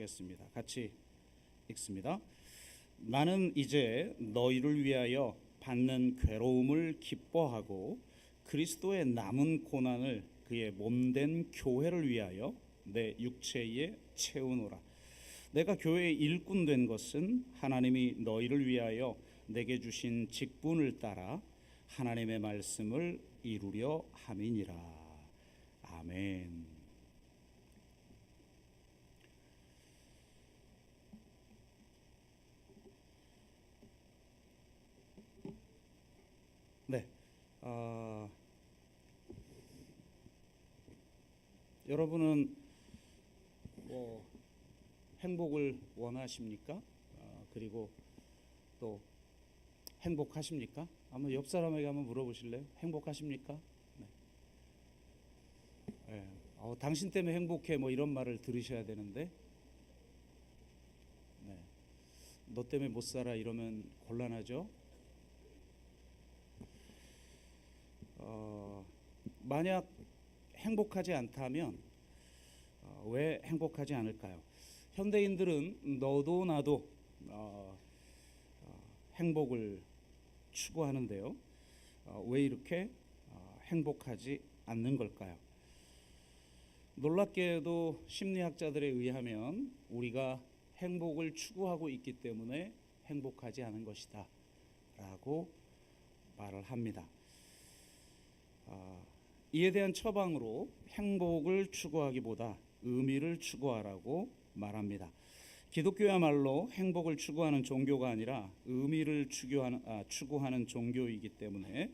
하겠습니다. 같이 읽습니다. 나는 이제 너희를 위하여 받는 괴로움을 기뻐하고 그리스도의 남은 고난을 그의 몸된 교회를 위하여 내 육체에 채우노라. 내가 교회의 일꾼 된 것은 하나님이 너희를 위하여 내게 주신 직분을 따라 하나님의 말씀을 이루려 함이니라. 아멘. 네, 여러분은 행복을 원하십니까? 그리고 또 행복하십니까? 한번 옆 사람에게 한번 물어보실래요? 행복하십니까? 네. 네. 당신 때문에 행복해 뭐 이런 말을 들으셔야 되는데, 네. 너 때문에 못 살아 이러면 곤란하죠. 만약 행복하지 않다면 왜 행복하지 않을까요? 현대인들은 너도 나도 행복을 추구하는데요. 왜 이렇게 행복하지 않는 걸까요? 놀랍게도 심리학자들에 의하면 우리가 행복을 추구하고 있기 때문에 행복하지 않은 것이다 라고 말을 합니다. 이에 대한 처방으로 행복을 추구하기보다 의미를 추구하라고 말합니다. 기독교야말로 행복을 추구하는 종교가 아니라 의미를 추구하는 종교이기 때문에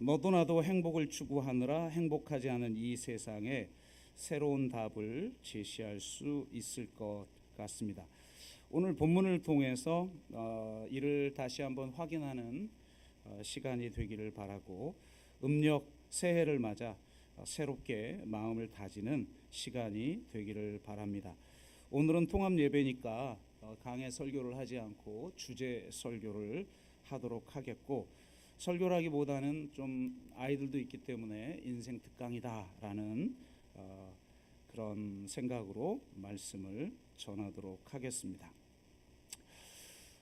너도 나도 행복을 추구하느라 행복하지 않은 이 세상에 새로운 답을 제시할 수 있을 것 같습니다. 오늘 본문을 통해서 이를 다시 한번 확인하는 시간이 되기를 바라고 음력 새해를 맞아 새롭게 마음을 다지는 시간이 되기를 바랍니다. 오늘은 통합 예배니까 강해 설교를 하지 않고 주제 설교를 하도록 하겠고, 설교라기보다는 좀 아이들도 있기 때문에 인생 특강이다라는 그런 생각으로 말씀을 전하도록 하겠습니다.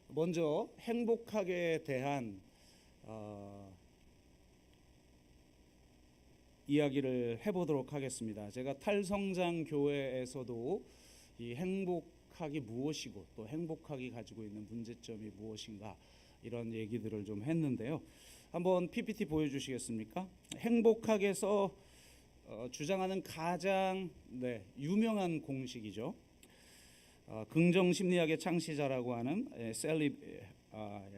먼저 행복하게 대한 이야기를 해보도록 하겠습니다. 제가 탈성장 교회에서도 이 행복학이 무엇이고 또 행복학이 가지고 있는 문제점이 무엇인가 이런 얘기들을 좀 했는데요. 한번 PPT 보여주시겠습니까? 행복학에서 주장하는 가장 유명한 공식이죠. 긍정심리학의 창시자라고 하는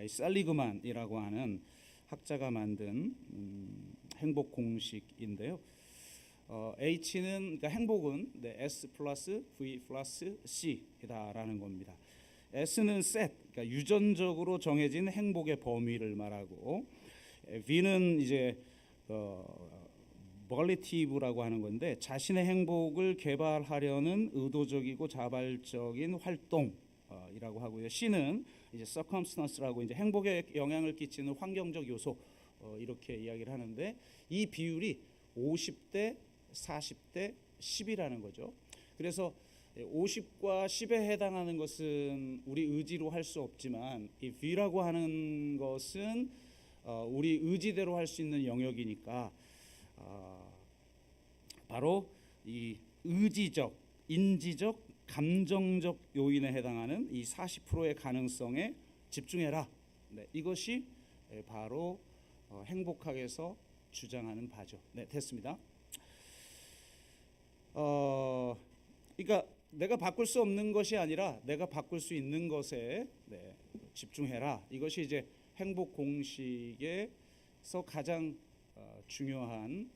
셀리그만이라고 하는 학자가 만든 행복 공식인데요. H는 그러니까 행복은 S 플러스 V 플러스 C이다라는 겁니다. S는 set, 그러니까 유전적으로 정해진 행복의 범위를 말하고, V는 이제 벌리티브라고 하는 건데 자신의 행복을 개발하려는 의도적이고 자발적인 활동이라고 하고요. C는 이제 circumstance라고 이제 행복에 영향을 끼치는 환경적 요소 이렇게 이야기를 하는데, 이 비율이 50대 40대 10이라는 거죠. 그래서 50과 10에 해당하는 것은 우리 의지로 할 수 없지만 이 V라고 하는 것은 우리 의지대로 할 수 있는 영역이니까 바로 이 의지적, 인지적, 감정적 요인에 해당하는 이 40%의 가능성에 집중해라. 이것이 바로 행복학에서 주장하는 바죠. 됐습니다. 그러니까 내가 바꿀 수 없는 것이 아니라 내가 바꿀 수 있는 것에 집중해라. 이것이 이제 행복 공식에서 가장 중요한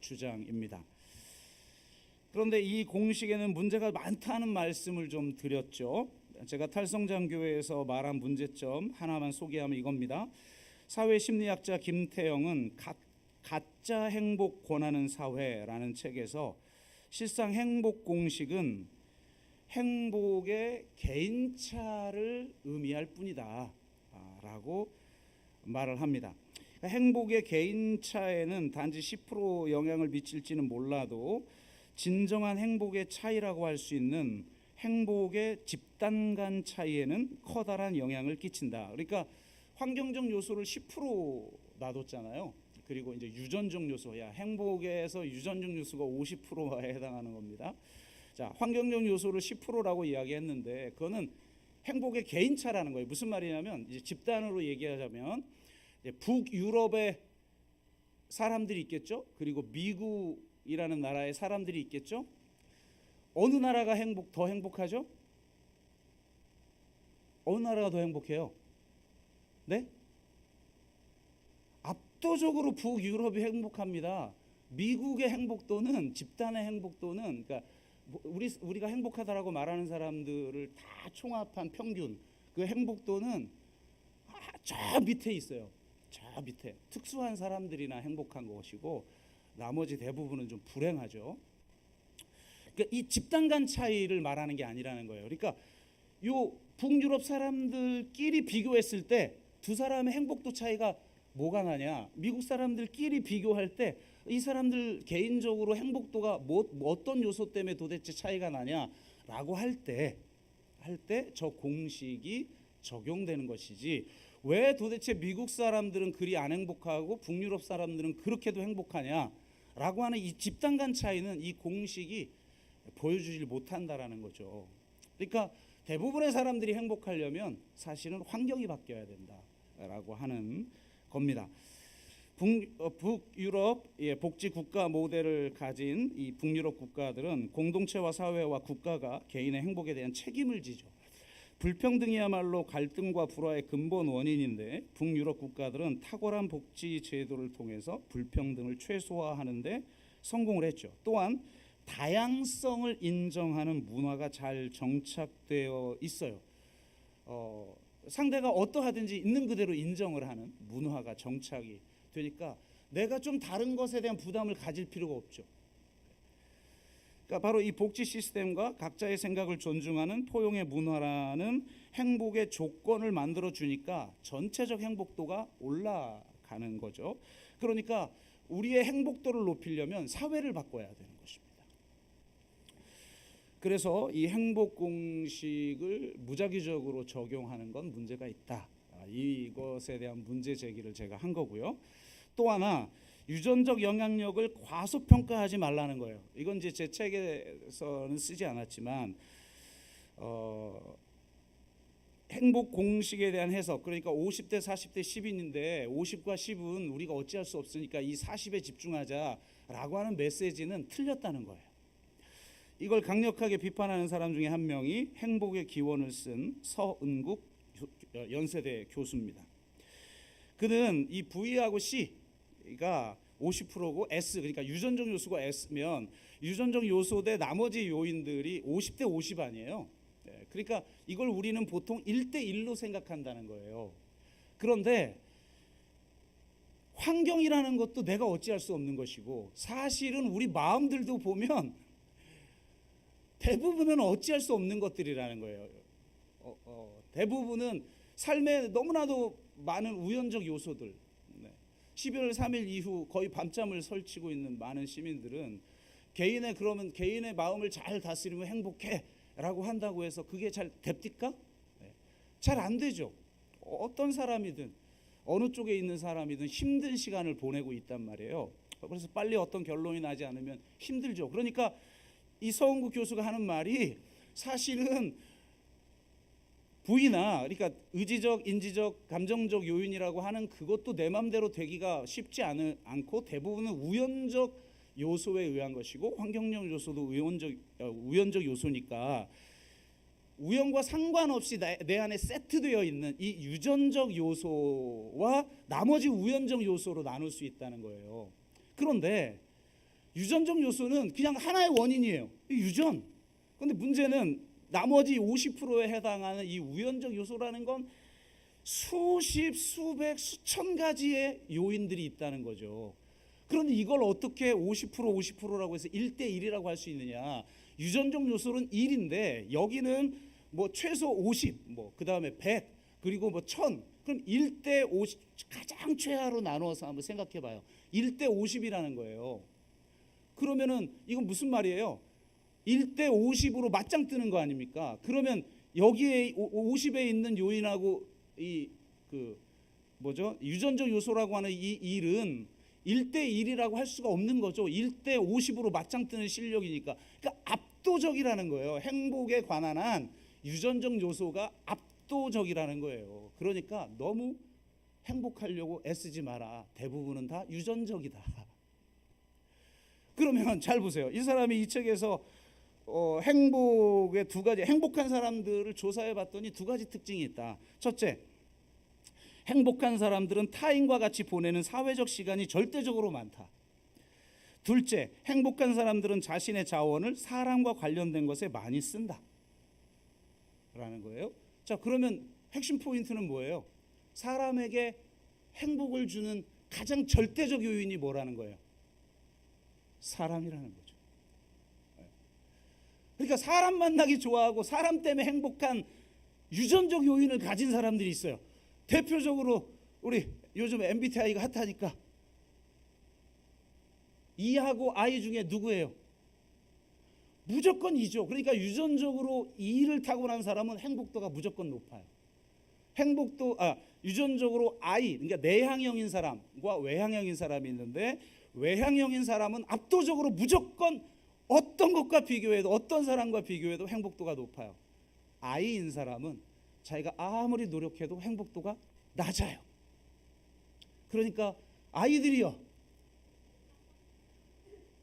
주장입니다. 그런데 이 공식에는 문제가 많다는 말씀을 좀 드렸죠. 제가 탈성장교회에서 말한 문제점 하나만 소개하면 이겁니다. 사회심리학자 김태영은 가짜 행복 권하는 사회라는 책에서 실상 행복 공식은 행복의 개인차를 의미할 뿐이다 라고 말을 합니다. 행복의 개인차에는 단지 10% 영향을 미칠지는 몰라도 진정한 행복의 차이라고 할 수 있는 행복의 집단 간 차이에는 커다란 영향을 끼친다. 그러니까 환경적 요소를 10% 놔뒀잖아요. 그리고 이제 유전적 요소, 행복에서 유전적 요소가 50%에 해당하는 겁니다. 자, 환경적 요소를 10%라고 이야기했는데 그거는 행복의 개인차라는 거예요. 무슨 말이냐면 이제 집단으로 얘기하자면 이제 북유럽의 사람들이 있겠죠. 그리고 미국이라는 나라의 사람들이 있겠죠. 어느 나라가 더 행복하죠? 어느 나라가 더 행복해요? 네? 압도적으로 북유럽이 행복합니다. 미국의 행복도는 집단의 행복도는 그러니까 우리가 행복하다라고 말하는 사람들을 다 총합한 평균 그 행복도는 저 밑에 있어요. 저 밑에 특수한 사람들이나 행복한 것이고 나머지 대부분은 좀 불행하죠. 그러니까 이 집단 간 차이를 말하는 게 아니라는 거예요. 그러니까 요 북유럽 사람들끼리 비교했을 때 두 사람의 행복도 차이가 뭐가 나냐? 미국 사람들끼리 비교할 때 이 사람들 개인적으로 행복도가 어떤 요소 때문에 도대체 차이가 나냐라고 할 때 저 공식이 적용되는 것이지 왜 도대체 미국 사람들은 그리 안 행복하고 북유럽 사람들은 그렇게도 행복하냐라고 하는 이 집단 간 차이는 이 공식이 보여주질 못한다라는 거죠. 그러니까 대부분의 사람들이 행복하려면 사실은 환경이 바뀌어야 된다라고 하는 겁니다. 북유럽 복지 국가 모델을 가진 이 북유럽 국가들은 공동체와 사회와 국가가 개인의 행복에 대한 책임을 지죠. 불평등이야말로 갈등과 불화의 근본 원인인데 북유럽 국가들은 탁월한 복지 제도를 통해서 불평등을 최소화하는 데 성공을 했죠. 또한 다양성을 인정하는 문화가 잘 정착되어 있어요. 상대가 어떠하든지 있는 그대로 인정을 하는 문화가 정착이 되니까 내가 좀 다른 것에 대한 부담을 가질 필요가 없죠. 그러니까 바로 이 복지 시스템과 각자의 생각을 존중하는 포용의 문화라는 행복의 조건을 만들어 주니까 전체적 행복도가 올라가는 거죠. 그러니까 우리의 행복도를 높이려면 사회를 바꿔야 되는 것입니다. 그래서 이 행복 공식을 무작위적으로 적용하는 건 문제가 있다. 이것에 대한 문제 제기를 제가 한 거고요. 또 하나 유전적 영향력을 과소평가하지 말라는 거예요. 이건 이제 제 책에서는 쓰지 않았지만 행복 공식에 대한 해석, 그러니까 50대 40대 10인인데 50과 10은 우리가 어찌할 수 없으니까 이 40에 집중하자라고 하는 메시지는 틀렸다는 거예요. 이걸 강력하게 비판하는 사람 중에 한 명이 행복의 기원을 쓴 서은국 연세대 교수입니다. 그는 이 V하고 C가 50%고 S, 그러니까 유전적 요소가 S면 유전적 요소 대 나머지 요인들이 50대 50 아니에요. 그러니까 이걸 우리는 보통 1대1로 생각한다는 거예요. 그런데 환경이라는 것도 내가 어찌할 수 없는 것이고 사실은 우리 마음들도 보면 대부분은 어찌할 수 없는 것들이라는 거예요. 대부분은 삶에 너무나도 많은 우연적 요소들. 12월 3일 이후 거의 밤잠을 설치고 있는 많은 시민들은 개인의 마음을 잘 다스리면 행복해라고 한다고 해서 그게 잘 됩니까? 잘 안 되죠. 어떤 사람이든 어느 쪽에 있는 사람이든 힘든 시간을 보내고 있단 말이에요. 그래서 빨리 어떤 결론이 나지 않으면 힘들죠. 그러니까 이 서은국 교수가 하는 말이 사실은 부위나 그러니까 의지적, 인지적, 감정적 요인이라고 하는 그것도 내 마음대로 되기가 쉽지 않고 대부분은 우연적 요소에 의한 것이고 환경적 요소도 우연적 요소니까 우연과 상관없이 내 안에 세트되어 있는 이 유전적 요소와 나머지 우연적 요소로 나눌 수 있다는 거예요. 그런데 유전적 요소는 그냥 하나의 원인이에요. 유전. 그런데 문제는 나머지 50%에 해당하는 이 우연적 요소라는 건 수십, 수백, 수천 가지의 요인들이 있다는 거죠. 그런데 이걸 어떻게 50%라고 해서 1대1이라고 할 수 있느냐. 유전적 요소는 1인데 여기는 뭐 최소 50, 그다음에 100, 그리고 1000. 그럼 1대 50 가장 최하로 나누어서 한번 생각해 봐요. 1대 50이라는 거예요. 그러면은 이건 무슨 말이에요? 1대 50으로 맞짱 뜨는 거 아닙니까? 그러면 여기에 50에 있는 요인하고 이 그 뭐죠? 유전적 요소라고 하는 이 일은 1대 1이라고 할 수가 없는 거죠. 1대 50으로 맞짱 뜨는 실력이니까. 그러니까 압도적이라는 거예요. 행복에 관한 한 유전적 요소가 압도적이라는 거예요. 그러니까 너무 행복하려고 애쓰지 마라. 대부분은 다 유전적이다. 그러면 잘 보세요. 이 사람이 이 책에서 행복의 두 가지, 행복한 사람들을 조사해 봤더니 두 가지 특징이 있다. 첫째, 행복한 사람들은 타인과 같이 보내는 사회적 시간이 절대적으로 많다. 둘째, 행복한 사람들은 자신의 자원을 사람과 관련된 것에 많이 쓴다 라는 거예요. 자, 그러면 핵심 포인트는 뭐예요? 사람에게 행복을 주는 가장 절대적 요인이 뭐라는 거예요? 사람이라는 거죠. 그러니까 사람 만나기 좋아하고 사람 때문에 행복한 유전적 요인을 가진 사람들이 있어요. 대표적으로 우리 요즘 MBTI가 핫하니까 E하고 I 중에 누구예요? 무조건 E죠. 그러니까 유전적으로 E를 타고난 사람은 행복도가 무조건 높아요. 유전적으로 I, 그러니까 내향형인 사람과 외향형인 사람이 있는데, 외향형인 사람은 압도적으로 무조건 어떤 것과 비교해도, 어떤 사람과 비교해도 행복도가 높아요. I인 사람은 자기가 아무리 노력해도 행복도가 낮아요. 그러니까 아이들이요,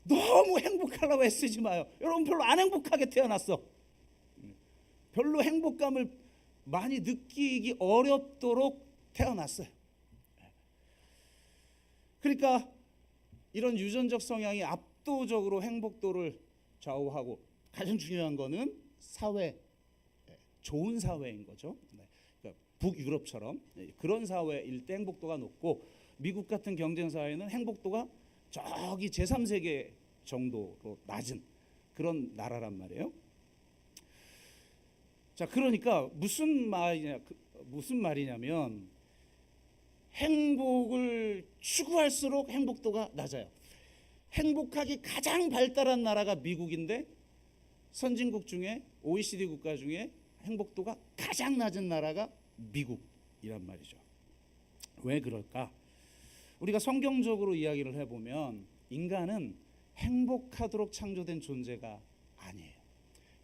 너무 행복하려고 애쓰지 마요. 여러분 별로 안 행복하게 태어났어. 별로 행복감을 많이 느끼기 어렵도록 태어났어요. 그러니까 이런 유전적 성향이 압도적으로 행복도를 좌우하고, 가장 중요한 거는 사회, 좋은 사회인 거죠. 그러니까 북유럽처럼 그런 사회일 때 행복도가 높고, 미국 같은 경쟁 사회는 행복도가 저기 제3세계 정도로 낮은 그런 나라란 말이에요. 자, 그러니까 무슨 말이냐면 행복을 추구할수록 행복도가 낮아요. 행복하기 가장 발달한 나라가 미국인데, 선진국 중에 OECD 국가 중에 행복도가 가장 낮은 나라가 미국이란 말이죠. 왜 그럴까? 우리가 성경적으로 이야기를 해보면 인간은 행복하도록 창조된 존재가 아니에요.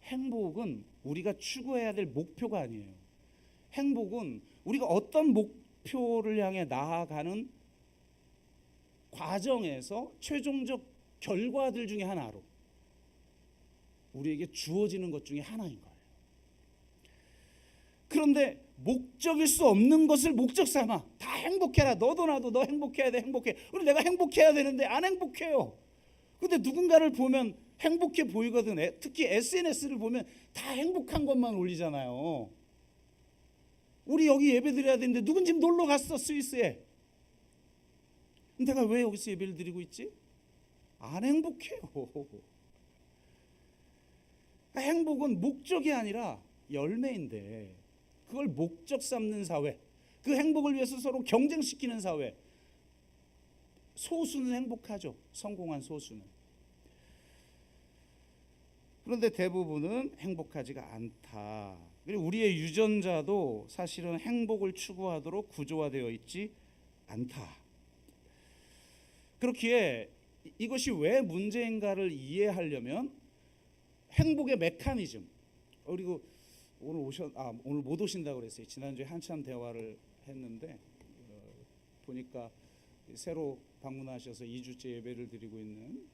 행복은 우리가 추구해야 될 목표가 아니에요. 행복은 우리가 어떤 목표를 향해 나아가는 과정에서 최종적 결과들 중에 하나로 우리에게 주어지는 것 중에 하나인 거예요. 그런데 목적일 수 없는 것을 목적 삼아 다 행복해라, 너도 나도 너 행복해야 돼, 행복해. 우리 내가 행복해야 되는데 안 행복해요. 근데 누군가를 보면 행복해 보이거든. 특히 SNS를 보면 다 행복한 것만 올리잖아요. 우리 여기 예배 드려야 되는데 누군 집 놀러 갔어, 스위스에. 내가 왜 여기서 예배를 드리고 있지? 안 행복해요. 행복은 목적이 아니라 열매인데, 그걸 목적 삼는 사회, 그 행복을 위해서 서로 경쟁시키는 사회. 소수는 행복하죠, 성공한 소수는. 그런데 대부분은 행복하지가 않다. 그리고 우리의 유전자도 사실은 행복을 추구하도록 구조화되어 있지 않다. 그렇기에 이것이 왜 문제인가를 이해하려면 행복의 메커니즘, 그리고 오늘 못 오신다고 그랬어요. 지난주에 한참 대화를 했는데 보니까 새로 방문하셔서 2주째 예배를 드리고 있는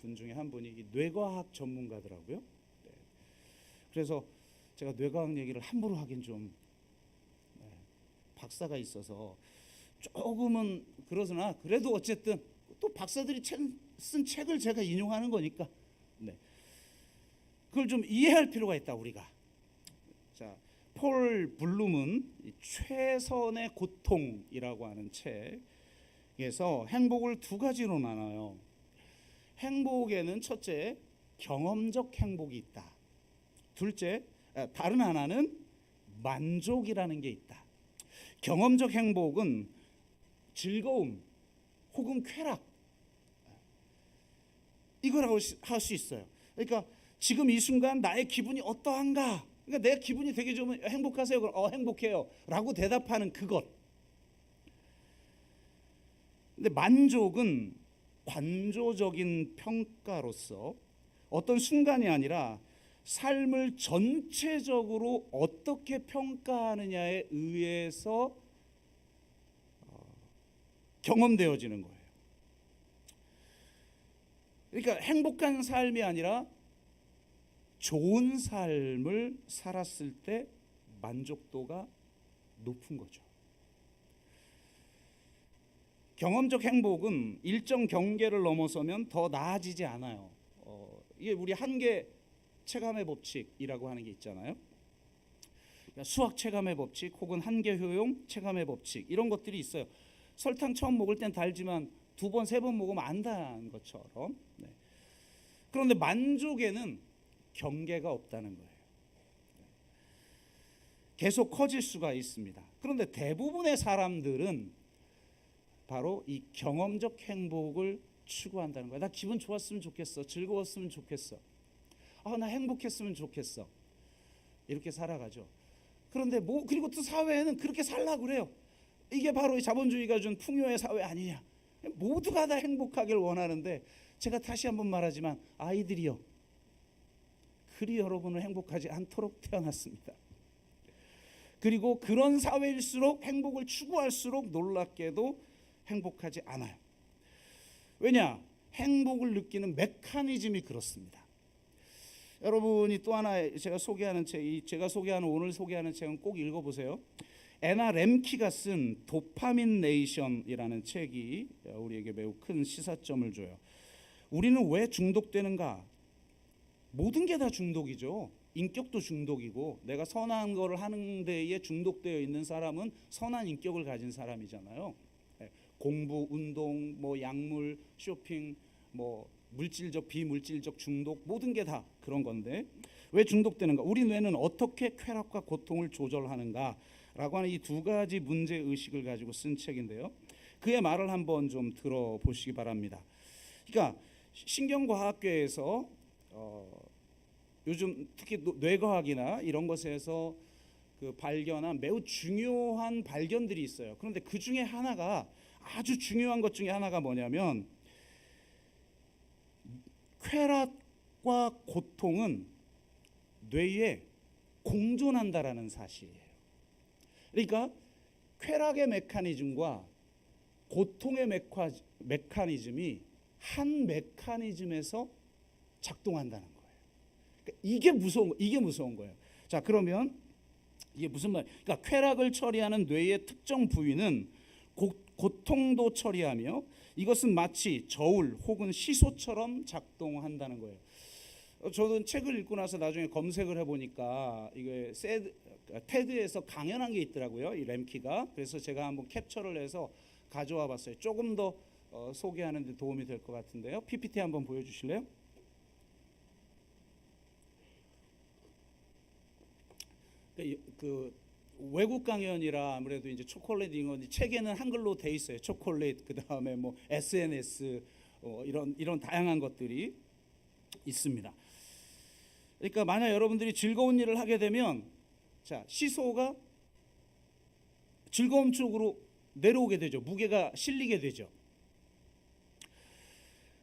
분 중에 한 분이 뇌과학 전문가더라고요. 네. 그래서 제가 뇌과학 얘기를 함부로 하긴 좀 박사가 있어서 조금은 그러나, 그래도 어쨌든 또 박사들이 쓴 책을 제가 인용하는 거니까 그걸 좀 이해할 필요가 있다, 우리가. 자, 폴 블룸은 최선의 고통이라고 하는 책에서 행복을 두 가지로 나눠요. 행복에는 첫째, 경험적 행복이 있다. 둘째, 다른 하나는 만족이라는 게 있다. 경험적 행복은 즐거움 혹은 쾌락, 이거라고 할 수 있어요. 그러니까 지금 이 순간 나의 기분이 어떠한가? 그러니까 내 기분이 되게 좋으면 행복하세요? 그럼 행복해요 라고 대답하는 그것. 근데 만족은 관조적인 평가로서 어떤 순간이 아니라 삶을 전체적으로 어떻게 평가하느냐에 의해서 경험되어지는 거예요. 그러니까 행복한 삶이 아니라 좋은 삶을 살았을 때 만족도가 높은 거죠. 경험적 행복은 일정 경계를 넘어서면 더 나아지지 않아요. 이게 우리 한계 체감의 법칙이라고 하는 게 있잖아요. 그러니까 수학 체감의 법칙 혹은 한계 효용 체감의 법칙 이런 것들이 있어요. 설탕 처음 먹을 땐 달지만 두 번, 세 번 먹으면 안 단 것처럼. 네. 그런데 만족에는 경계가 없다는 거예요. 계속 커질 수가 있습니다. 그런데 대부분의 사람들은 바로 이 경험적 행복을 추구한다는 거야. 나 기분 좋았으면 좋겠어. 즐거웠으면 좋겠어. 나 행복했으면 좋겠어. 이렇게 살아가죠. 그런데 그리고 또 사회에는 그렇게 살라고 그래요. 이게 바로 자본주의가 준 풍요의 사회 아니냐. 모두가 다 행복하길 원하는데 제가 다시 한번 말하지만 아이들이요. 그리 여러분을 행복하지 않도록 태어났습니다. 그리고 그런 사회일수록 행복을 추구할수록 놀랍게도 행복하지 않아요. 왜냐? 행복을 느끼는 메커니즘이 그렇습니다. 여러분이 또 하나 제가 소개하는 책, 제가 소개하는 오늘 소개하는 책은 꼭 읽어보세요. 애나 렘키가 쓴 도파민 네이션이라는 책이 우리에게 매우 큰 시사점을 줘요. 우리는 왜 중독되는가? 모든 게 다 중독이죠. 인격도 중독이고 내가 선한 거를 하는 데에 중독되어 있는 사람은 선한 인격을 가진 사람이잖아요. 공부, 운동, 약물, 쇼핑, 물질적, 비물질적 중독 모든 게 다 그런 건데 왜 중독되는가? 우리 뇌는 어떻게 쾌락과 고통을 조절하는가라고 하는 이 두 가지 문제 의식을 가지고 쓴 책인데요. 그의 말을 한번 좀 들어보시기 바랍니다. 그러니까 신경과학계에서 요즘 특히 뇌과학이나 이런 것에서 발견한 매우 중요한 발견들이 있어요. 그런데 그 중에 하나가 아주 중요한 것 중에 하나가 뭐냐면 쾌락과 고통은 뇌에 공존한다라는 사실이에요. 그러니까 쾌락의 메커니즘과 고통의 메커니즘이 한 메커니즘에서 작동한다는 거예요. 그러니까 이게 무서운 거예요. 자, 그러면 이게 무슨 말? 그러니까 쾌락을 처리하는 뇌의 특정 부위는 고통도 처리하며 이것은 마치 저울 혹은 시소처럼 작동한다는 거예요. 저는 책을 읽고 나서 나중에 검색을 해보니까 이게 테드에서 강연한 게 있더라고요. 이 렘키가. 그래서 제가 한번 캡처를 해서 가져와 봤어요. 조금 더 소개하는 데 도움이 될 것 같은데요. PPT 한번 보여주실래요? 그 외국 강연이라 아무래도 이제 초콜릿 이건 책에는 한글로 돼 있어요. 초콜릿 그다음에 SNS 이런 다양한 것들이 있습니다. 그러니까 만약 여러분들이 즐거운 일을 하게 되면 자, 시소가 즐거움 쪽으로 내려오게 되죠. 무게가 실리게 되죠.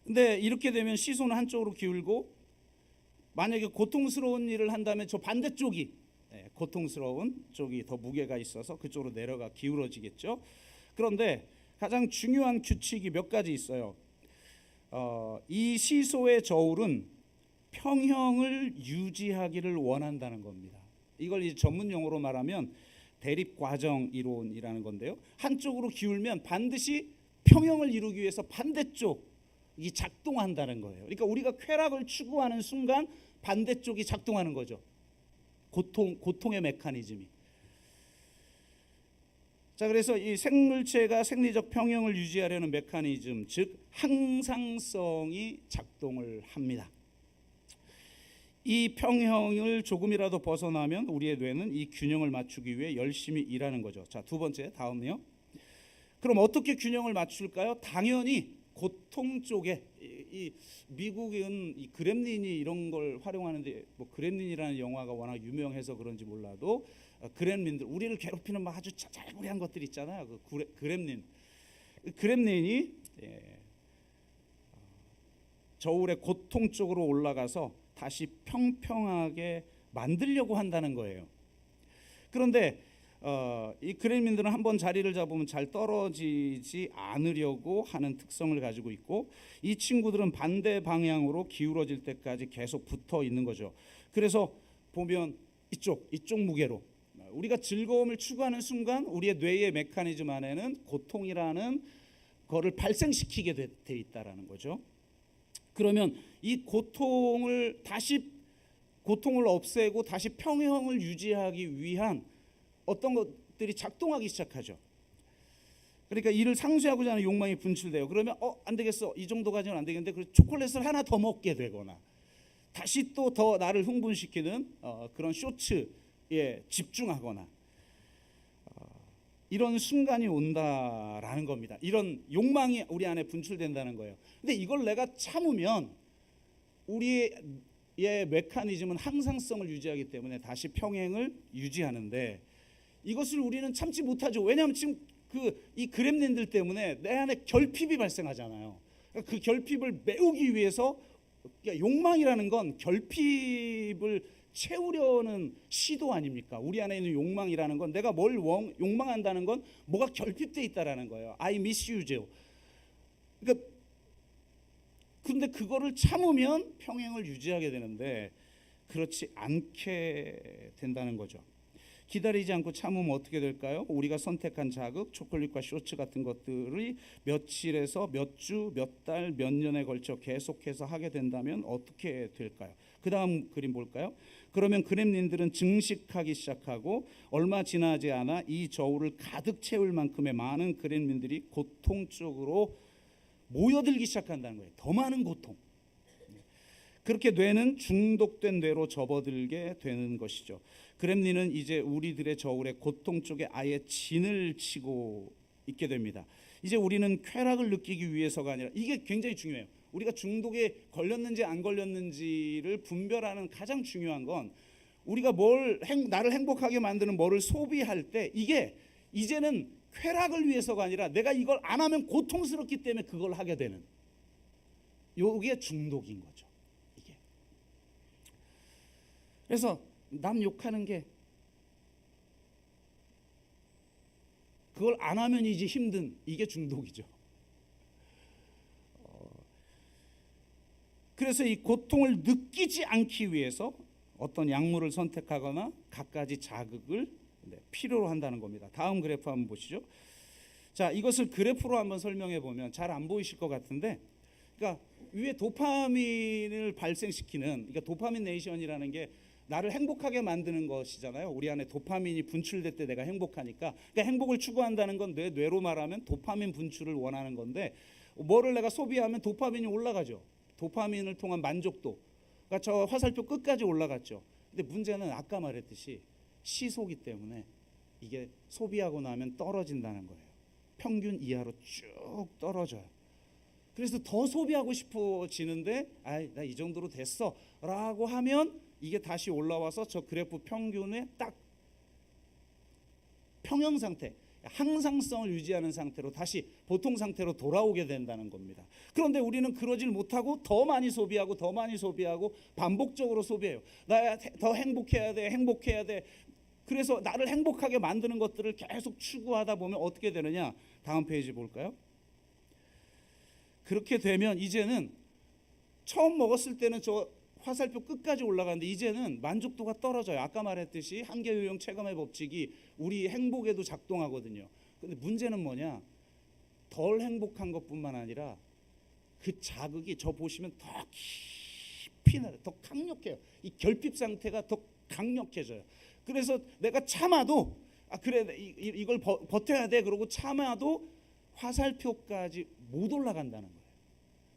근데 이렇게 되면 시소는 한쪽으로 기울고 만약에 고통스러운 일을 한다면 저 반대쪽이 고통스러운 쪽이 더 무게가 있어서 그쪽으로 내려가 기울어지겠죠. 그런데 가장 중요한 규칙이 몇 가지 있어요. 이 시소의 저울은 평형을 유지하기를 원한다는 겁니다. 이걸 이제 전문 용어로 말하면 대립 과정 이론이라는 건데요. 한쪽으로 기울면 반드시 평형을 이루기 위해서 반대쪽이 작동한다는 거예요. 그러니까 우리가 쾌락을 추구하는 순간 반대쪽이 작동하는 거죠. 고통의 메커니즘이. 자, 그래서 이 생물체가 생리적 평형을 유지하려는 메커니즘, 즉 항상성이 작동을 합니다. 이 평형을 조금이라도 벗어나면 우리의 뇌는 이 균형을 맞추기 위해 열심히 일하는 거죠. 자, 두 번째, 다음요. 그럼 어떻게 균형을 맞출까요? 당연히 고통 쪽에 이 미국은 이 그렘린이 이런 걸 활용하는데 뭐 그렘린이라는 영화가 워낙 유명해서 그런지 몰라도 그렘린들 우리를 괴롭히는 막 아주 자잘구레한 것들 있잖아요. 그 그렘린이 저울의 고통 쪽으로 올라가서 다시 평평하게 만들려고 한다는 거예요. 그런데 이 그렘린들은 한번 자리를 잡으면 잘 떨어지지 않으려고 하는 특성을 가지고 있고, 이 친구들은 반대 방향으로 기울어질 때까지 계속 붙어 있는 거죠. 그래서 보면 이쪽 무게로 우리가 즐거움을 추구하는 순간 우리의 뇌의 메커니즘 안에는 고통이라는 거를 발생시키게 돼 있다라는 거죠. 그러면 이 고통을 없애고 다시 평형을 유지하기 위한 어떤 것들이 작동하기 시작하죠. 그러니까 이를 상쇄하고자 하는 욕망이 분출돼요. 그러면 안 되겠어, 이 정도 가지고는 안 되겠는데, 그래서 초콜릿을 하나 더 먹게 되거나 다시 또 더 나를 흥분시키는 그런 쇼츠에 집중하거나 이런 순간이 온다라는 겁니다. 이런 욕망이 우리 안에 분출된다는 거예요. 근데 이걸 내가 참으면 우리의 메커니즘은 항상성을 유지하기 때문에 다시 평행을 유지하는데, 이것을 우리는 참지 못하죠. 왜냐하면 지금 이 그렘린들 때문에 내 안에 결핍이 발생하잖아요. 그 결핍을 메우기 위해서, 그러니까 욕망이라는 건 결핍을 채우려는 시도 아닙니까? 우리 안에 있는 욕망이라는 건, 내가 뭘 욕망한다는 건 뭐가 결핍돼 있다라는 거예요. I misuse. 그러니까 근데 그거를 참으면 평행을 유지하게 되는데 그렇지 않게 된다는 거죠. 기다리지 않고 참으면 어떻게 될까요? 우리가 선택한 자극, 초콜릿과 쇼츠 같은 것들이 며칠에서 몇 주, 몇 달, 몇 년에 걸쳐 계속해서 하게 된다면 어떻게 될까요? 그 다음 그림 볼까요? 그러면 그렘린들은 증식하기 시작하고 얼마 지나지 않아 이 저울을 가득 채울 만큼의 많은 그렘린들이 고통 쪽으로 모여들기 시작한다는 거예요. 더 많은 고통. 그렇게 뇌는 중독된 뇌로 접어들게 되는 것이죠. 그렘린은 이제 우리들의 저울의 고통 쪽에 아예 진을 치고 있게 됩니다. 이제 우리는 쾌락을 느끼기 위해서가 아니라, 이게 굉장히 중요해요. 우리가 중독에 걸렸는지 안 걸렸는지를 분별하는 가장 중요한 건, 우리가 나를 행복하게 만드는 뭐를 소비할 때 이게 이제는 쾌락을 위해서가 아니라 내가 이걸 안 하면 고통스럽기 때문에 그걸 하게 되는, 이게 중독인 거죠. 이게. 그래서 남 욕하는 게 그걸 안 하면 이제 힘든, 이게 중독이죠. 그래서 이 고통을 느끼지 않기 위해서 어떤 약물을 선택하거나 갖가지 자극을 필요로 한다는 겁니다. 다음 그래프 한번 보시죠. 자, 이것을 그래프로 한번 설명해 보면 잘 안 보이실 것 같은데, 그러니까 위에 도파민을 발생시키는, 그러니까 도파민네이션이라는 게 나를 행복하게 만드는 것이잖아요. 우리 안에 도파민이 분출될 때 내가 행복하니까. 그러니까 행복을 추구한다는 건 뇌로 말하면 도파민 분출을 원하는 건데, 뭐를 내가 소비하면 도파민이 올라가죠. 도파민을 통한 만족도. 그러니까 저 화살표 끝까지 올라갔죠. 근데 문제는 아까 말했듯이 시소기 때문에 이게 소비하고 나면 떨어진다는 거예요. 평균 이하로 쭉 떨어져요. 그래서 더 소비하고 싶어지는데, 나 이 정도로 됐어 라고 하면 이게 다시 올라와서 저 그래프 평균에 딱 평형 상태, 항상성을 유지하는 상태로 다시 보통 상태로 돌아오게 된다는 겁니다. 그런데 우리는 그러질 못하고 더 많이 소비하고 더 많이 소비하고 반복적으로 소비해요. 나 더 행복해야 돼. 그래서 나를 행복하게 만드는 것들을 계속 추구하다 보면 어떻게 되느냐? 다음 페이지 볼까요? 그렇게 되면 이제는 처음 먹었을 때는 저 화살표 끝까지 올라가는데 이제는 만족도가 떨어져요. 아까 말했듯이 한계효용 체감의 법칙이 우리 행복에도 작동하거든요. 근데 문제는 뭐냐? 덜 행복한 것뿐만 아니라 그 자극이, 저 보시면 더 깊이 나요. 더 강력해요. 이 결핍 상태가 더 강력해져요. 그래서 내가 참아도 그래 이걸 버텨야 돼 그러고 참아도 화살표까지 못 올라간다는 거예요.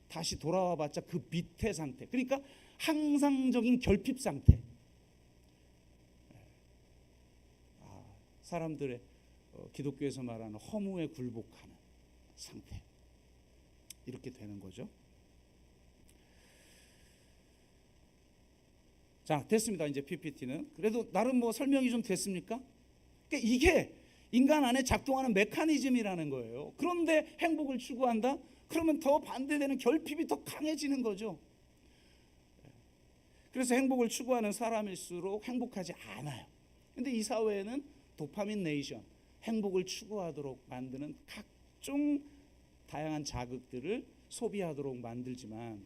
다시 돌아와봤자 그 밑에 상태. 그러니까 항상적인 결핍 상태. 사람들의 기독교에서 말하는 허무에 굴복하는 상태. 이렇게 되는 거죠. 자, 됐습니다. 이제 PPT는 그래도 나름 뭐 설명이 좀 됐습니까? 그러니까 이게 인간 안에 작동하는 메커니즘이라는 거예요. 그런데 행복을 추구한다? 그러면 더 반대되는 결핍이 더 강해지는 거죠. 그래서 행복을 추구하는 사람일수록 행복하지 않아요. 근데 이 사회에는 도파민 네이션, 행복을 추구하도록 만드는 각종 다양한 자극들을 소비하도록 만들지만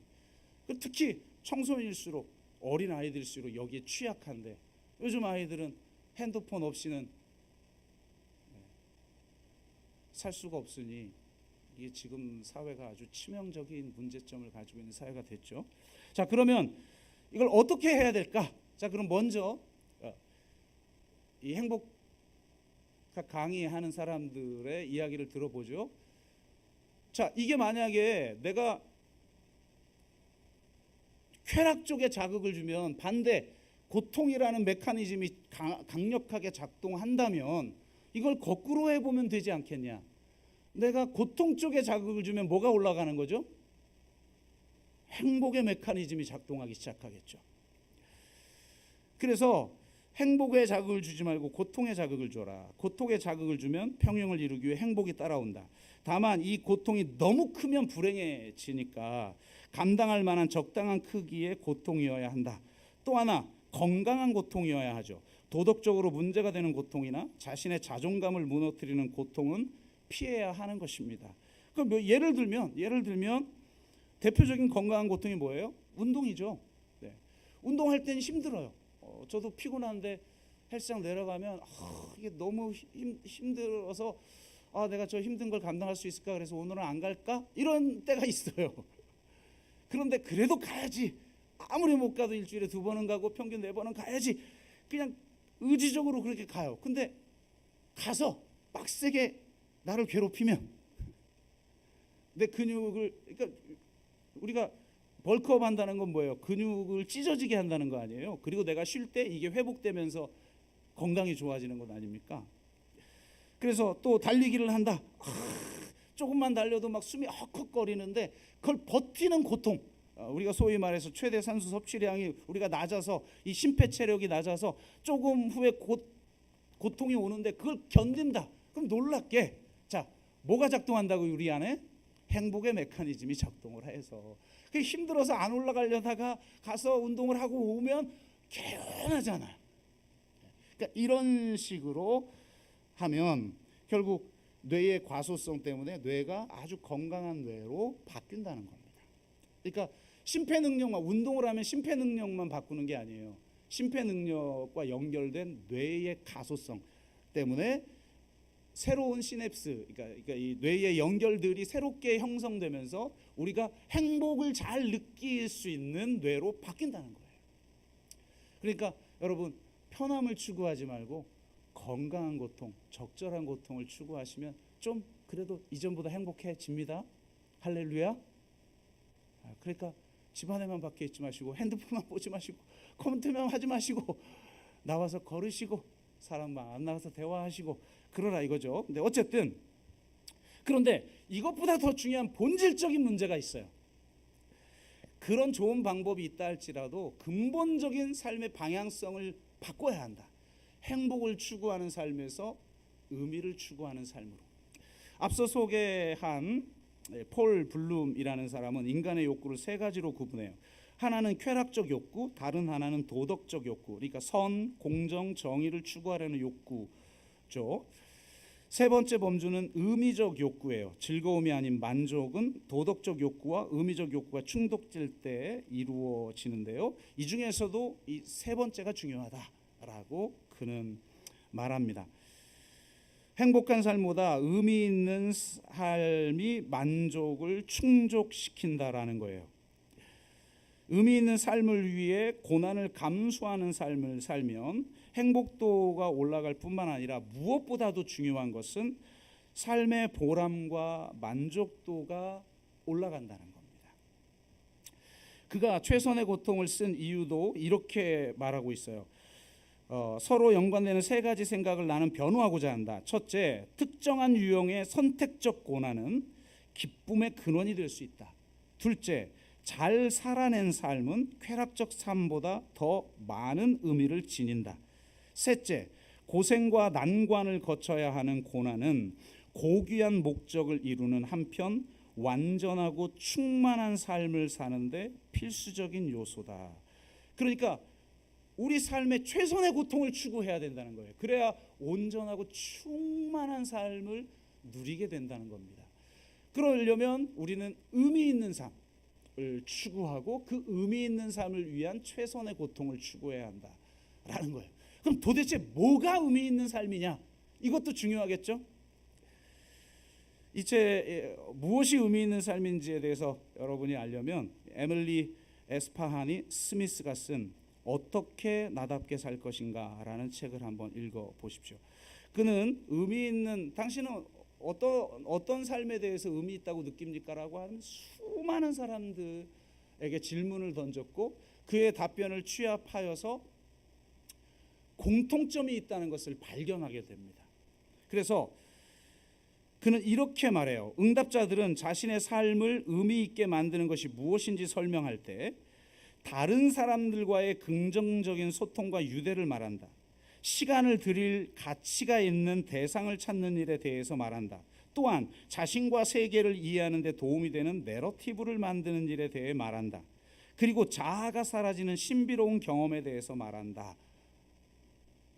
특히 청소년일수록 어린 아이들일수록 여기에 취약한데 요즘 아이들은 핸드폰 없이는 살 수가 없으니 이게 지금 사회가 아주 치명적인 문제점을 가지고 있는 사회가 됐죠. 자, 그러면 이걸 어떻게 해야 될까? 자, 그럼 먼저 이 행복 강의하는 사람들의 이야기를 들어보죠. 자, 이게 만약에 내가 쾌락 쪽에 자극을 주면 반대 고통이라는 메커니즘이 강력하게 작동한다면 이걸 거꾸로 해보면 되지 않겠냐. 내가 고통 쪽에 자극을 주면 뭐가 올라가는 거죠? 행복의 메커니즘이 작동하기 시작하겠죠. 그래서 행복에 자극을 주지 말고 고통에 자극을 줘라. 고통에 자극을 주면 평형을 이루기 위해 행복이 따라온다. 다만 이 고통이 너무 크면 불행해지니까 감당할 만한 적당한 크기의 고통이어야 한다. 또 하나 건강한 고통이어야 하죠. 도덕적으로 문제가 되는 고통이나 자신의 자존감을 무너뜨리는 고통은 피해야 하는 것입니다. 그럼 예를 들면 대표적인 건강한 고통이 뭐예요? 운동이죠. 네. 운동할 때는 힘들어요. 저도 피곤한데 헬스장 내려가면 이게 너무 힘들어서 내가 저 힘든 걸 감당할 수 있을까? 그래서 오늘은 안 갈까? 이런 때가 있어요. 그런데 그래도 가야지. 아무리 못 가도 일주일에 2번은 가고 평균 4번은 가야지. 그냥 의지적으로 그렇게 가요. 근데 가서 빡세게 나를 괴롭히면 내 근육을, 그러니까 우리가 벌크업 한다는 건 뭐예요? 근육을 찢어지게 한다는 거 아니에요? 그리고 내가 쉴 때 이게 회복되면서 건강이 좋아지는 것 아닙니까? 그래서 또 달리기를 한다. 조금만 달려도 막 숨이 헉헉거리는데 그걸 버티는 고통. 우리가 소위 말해서 최대 산소 섭취량이 우리가 낮아서 이 심폐체력이 낮아서 조금 후에 고통이 오는데 그걸 견딘다. 그럼 놀랍게 자, 뭐가 작동한다고 우리 안에? 행복의 메커니즘이 작동을 해서 힘들어서 안 올라가려다가 가서 운동을 하고 오면 개운하잖아요. 그러니까 이런 식으로 하면 결국 뇌의 과소성 때문에 뇌가 아주 건강한 뇌로 바뀐다는 겁니다. 그러니까 심폐능력만, 운동을 하면 심폐능력만 바꾸는 게 아니에요. 심폐능력과 연결된 뇌의 가소성 때문에 새로운 시냅스, 그러니까 이 뇌의 연결들이 새롭게 형성되면서 우리가 행복을 잘 느낄 수 있는 뇌로 바뀐다는 거예요. 그러니까 여러분 편함을 추구하지 말고 건강한 고통, 적절한 고통을 추구하시면 좀 그래도 이전보다 행복해집니다. 할렐루야. 그러니까 집안에만 밖에 있지 마시고 핸드폰만 보지 마시고 컴퓨터만 하지 마시고 나와서 걸으시고 사람 만나서 대화하시고 그러라 이거죠. 근데 어쨌든 그런데 이것보다 더 중요한 본질적인 문제가 있어요. 그런 좋은 방법이 있다 할지라도 근본적인 삶의 방향성을 바꿔야 한다. 행복을 추구하는 삶에서 의미를 추구하는 삶으로. 앞서 소개한 폴 블룸이라는 사람은 인간의 욕구를 3가지로 구분해요. 하나는 쾌락적 욕구, 다른 하나는 도덕적 욕구. 그러니까 선, 공정, 정의를 추구하려는 욕구죠. 3번째 범주는 의미적 욕구예요. 즐거움이 아닌 만족은 도덕적 욕구와 의미적 욕구가 충돌될 때 이루어지는데요. 이 중에서도 이 3번째가 중요하다라고 그는 말합니다. 행복한 삶보다 의미 있는 삶이 만족을 충족시킨다라는 거예요. 의미 있는 삶을 위해 고난을 감수하는 삶을 살면 행복도가 올라갈 뿐만 아니라 무엇보다도 중요한 것은 삶의 보람과 만족도가 올라간다는 겁니다. 그가 최선의 고통을 쓴 이유도 이렇게 말하고 있어요. 서로 연관되는 3가지 생각을 나는 변호하고자 한다. 첫째, 특정한 유형의 선택적 고난은 기쁨의 근원이 될 수 있다. 둘째, 잘 살아낸 삶은 쾌락적 삶보다 더 많은 의미를 지닌다. 셋째, 고생과 난관을 거쳐야 하는 고난은 고귀한 목적을 이루는 한편 완전하고 충만한 삶을 사는데 필수적인 요소다. 그러니까 우리 삶의 최선의 고통을 추구해야 된다는 거예요. 그래야 온전하고 충만한 삶을 누리게 된다는 겁니다. 그러려면 우리는 의미 있는 삶을 추구하고 그 의미 있는 삶을 위한 최선의 고통을 추구해야 한다라는 거예요. 그럼 도대체 뭐가 의미 있는 삶이냐? 이것도 중요하겠죠? 이제 무엇이 의미 있는 삶인지에 대해서 여러분이 알려면 에밀리 에스파하니 스미스가 쓴 어떻게 나답게 살 것인가 라는 책을 한번 읽어보십시오. 그는 의미 있는, 당신은 어떤 삶에 대해서 의미 있다고 느낍니까? 라고 하는 수많은 사람들에게 질문을 던졌고 그의 답변을 취합하여서 공통점이 있다는 것을 발견하게 됩니다. 그래서 그는 이렇게 말해요. 응답자들은 자신의 삶을 의미 있게 만드는 것이 무엇인지 설명할 때 다른 사람들과의 긍정적인 소통과 유대를 말한다. 시간을 들일 가치가 있는 대상을 찾는 일에 대해서 말한다. 또한 자신과 세계를 이해하는 데 도움이 되는 내러티브를 만드는 일에 대해 말한다. 그리고 자아가 사라지는 신비로운 경험에 대해서 말한다